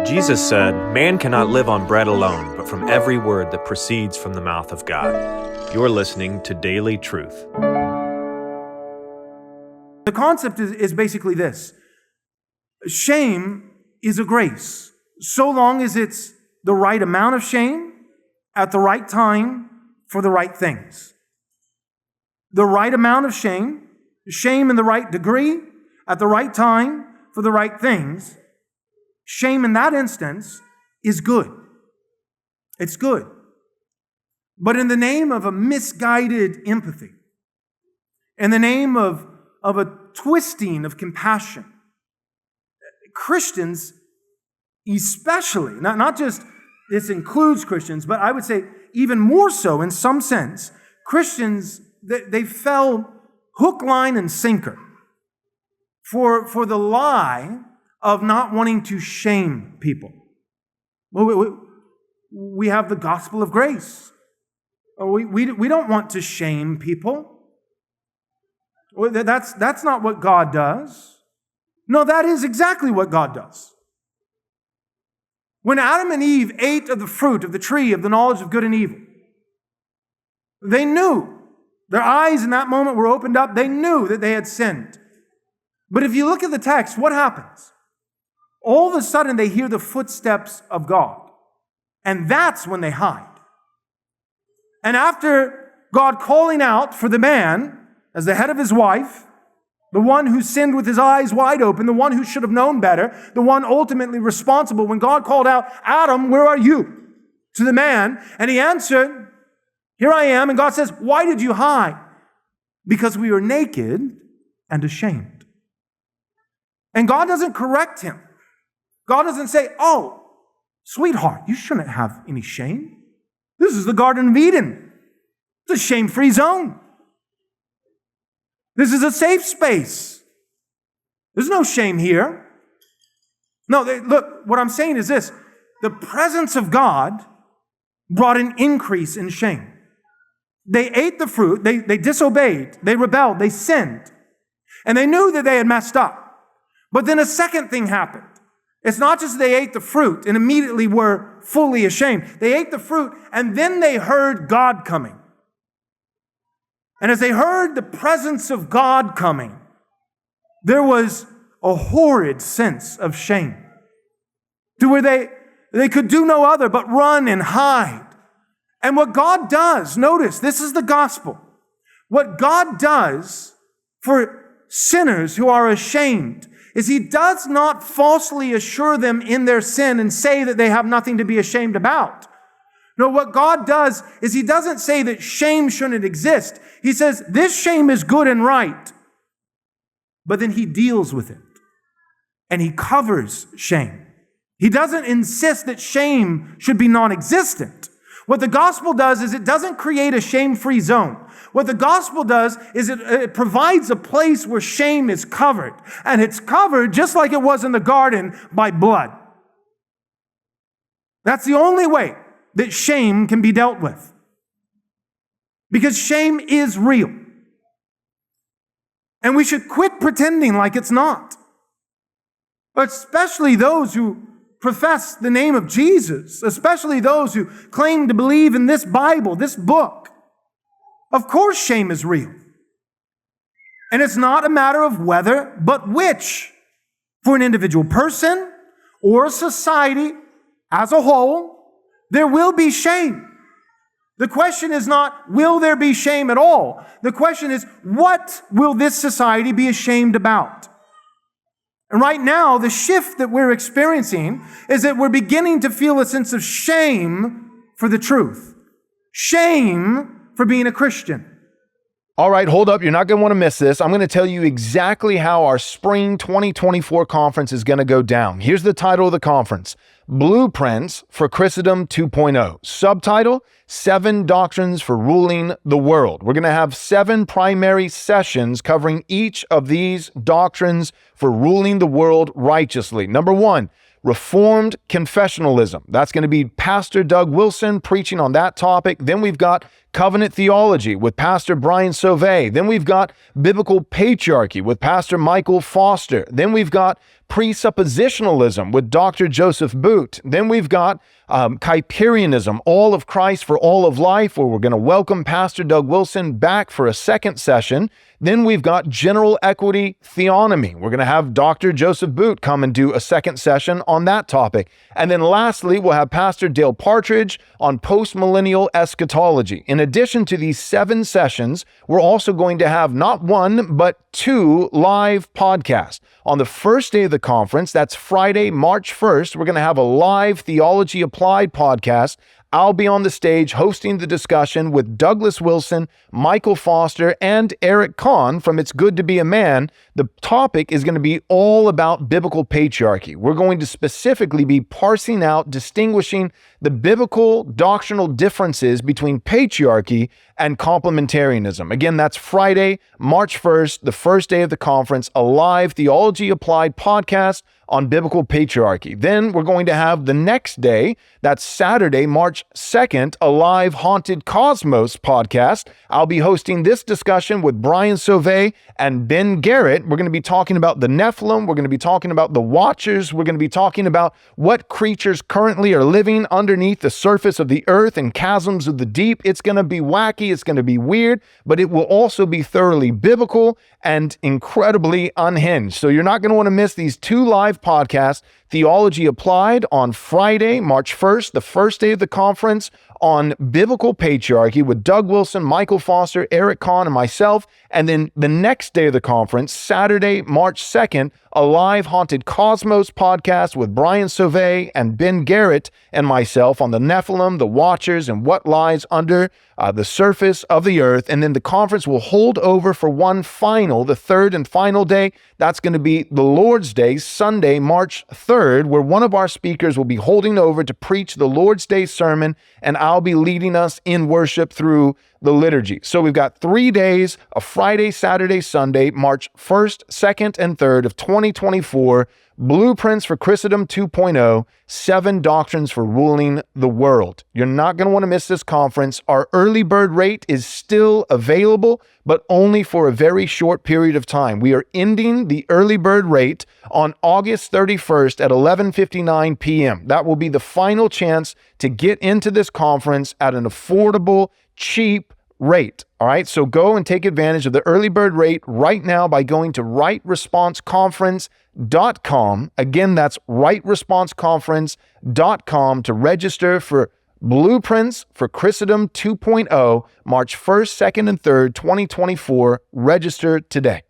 Jesus said, "Man cannot live on bread alone, but from every word that proceeds from the mouth of God." You're listening to Daily Truth. The concept is basically this. Shame is a grace, so long as it's the right amount of shame at the right time for the right things. The right amount of shame in the right degree, at the right time for the right things. Shame in that instance is good. It's good. But in the name of a misguided empathy, in the name of a twisting of compassion, Christians especially, not just this includes Christians, but I would say even more so in some sense, Christians, they fell hook, line, and sinker for the lie of not wanting to shame people. We have the gospel of grace. We don't want to shame people. That's not what God does. No, that is exactly what God does. When Adam and Eve ate of the fruit of the tree of the knowledge of good and evil, they knew. Their eyes in that moment were opened up. They knew that they had sinned. But if you look at the text, what happens? All of a sudden, they hear the footsteps of God. And that's when they hide. And after God calling out for the man as the head of his wife, the one who sinned with his eyes wide open, the one who should have known better, the one ultimately responsible, when God called out, "Adam, where are you?" to the man, and he answered, "Here I am." And God says, "Why did you hide?" "Because we were naked and ashamed." And God doesn't correct him. God doesn't say, "Oh, sweetheart, you shouldn't have any shame. This is the Garden of Eden. It's a shame-free zone. This is a safe space. There's no shame here." No, look, what I'm saying is this. The presence of God brought an increase in shame. They ate the fruit, they disobeyed, they rebelled, they sinned, and they knew that they had messed up. But then a second thing happened. It's not just they ate the fruit and immediately were fully ashamed. They ate the fruit and then they heard God coming. And as they heard the presence of God coming, there was a horrid sense of shame, to where they could do no other but run and hide. And what God does, notice, this is the gospel. What God does for sinners who are ashamed is He does not falsely assure them in their sin and say that they have nothing to be ashamed about. No, what God does is He doesn't say that shame shouldn't exist. He says this shame is good and right, but then He deals with it and He covers shame. He doesn't insist that shame should be non-existent. What the gospel does is it doesn't create a shame-free zone. What the gospel does is it provides a place where shame is covered. And it's covered just like it was in the garden by blood. That's the only way that shame can be dealt with. Because shame is real. And we should quit pretending like it's not. Especially those who profess the name of Jesus, especially those who claim to believe in this Bible, this book. Of course, shame is real. And it's not a matter of whether, but which. For an individual person or a society as a whole, there will be shame. The question is not, will there be shame at all? The question is, what will this society be ashamed about? And right now, the shift that we're experiencing is that we're beginning to feel a sense of shame for the truth. Shame for being a Christian. All right, hold up. You're not going to want to miss this. I'm going to tell you exactly how our spring 2024 conference is going to go down. Here's the title of the conference: Blueprints for Christendom 2.0. Subtitle: 7 Doctrines for Ruling the World. We're going to have 7 primary sessions covering each of these doctrines for ruling the world righteously. Number 1, Reformed Confessionalism. That's going to be Pastor Doug Wilson preaching on that topic. Then we've got Covenant Theology with Pastor Brian Sauvé. Then we've got Biblical Patriarchy with Pastor Michael Foster. Then we've got presuppositionalism with Dr. Joseph Boot. Then we've got Kuyperianism, all of Christ for all of life, where we're going to welcome Pastor Doug Wilson back for a second session. Then we've got general equity theonomy. We're going to have Dr. Joseph Boot come and do a second session on that topic. And then lastly, we'll have Pastor Dale Partridge on postmillennial eschatology. In addition to these 7 sessions, we're also going to have not 1, but 2 live podcasts. On the first day of the conference, that's Friday, March 1st, we're going to have a live Theology Applied podcast. I'll be on the stage hosting the discussion with Douglas Wilson, Michael Foster, and Eric Kahn from It's Good to Be a Man. The topic is going to be all about biblical patriarchy. We're going to specifically be parsing out, distinguishing the biblical doctrinal differences between patriarchy and complementarianism. Again, that's Friday, March 1st, the first day of the conference, a live Theology Applied podcast on biblical patriarchy. Then we're going to have the next day, that's Saturday, March 2nd, a live Haunted Cosmos podcast. I'll be hosting this discussion with Brian Sauvé and Ben Garrett. We're going to be talking about the Nephilim. We're going to be talking about the Watchers. We're going to be talking about what creatures currently are living underneath the surface of the earth and chasms of the deep. It's going to be wacky. It's going to be weird, but it will also be thoroughly biblical and incredibly unhinged. So you're not going to want to miss these 2 live podcasts. Theology Applied on Friday, March 1st, the first day of the conference, on biblical patriarchy with Doug Wilson, Michael Foster, Eric Kahn, and myself. And then the next day of the conference, Saturday, March 2nd, a live Haunted Cosmos podcast with Brian Sauvé and Ben Garrett and myself on the Nephilim, the Watchers, and what lies under the surface of the earth. And then the conference will hold over for one final, the third and final day. That's going to be the Lord's Day, Sunday, March 3rd, where one of our speakers will be holding over to preach the Lord's Day sermon, and I'll be leading us in worship through the liturgy. So we've got 3 days, a Friday, Saturday, Sunday, March 1st, 2nd, and 3rd of 2024, Blueprints for Christendom 2.0, 7 Doctrines for Ruling the World. You're not going to want to miss this conference. Our early bird rate is still available, but only for a very short period of time. We are ending the early bird rate on August 31st at 11:59 p.m. That will be the final chance to get into this conference at an affordable, cheap rate. All right, so go and take advantage of the early bird rate right now by going to rightresponseconference.com. Again, that's rightresponseconference.com to register for Blueprints for Christendom 2.0, March 1st, 2nd, and 3rd, 2024. Register today.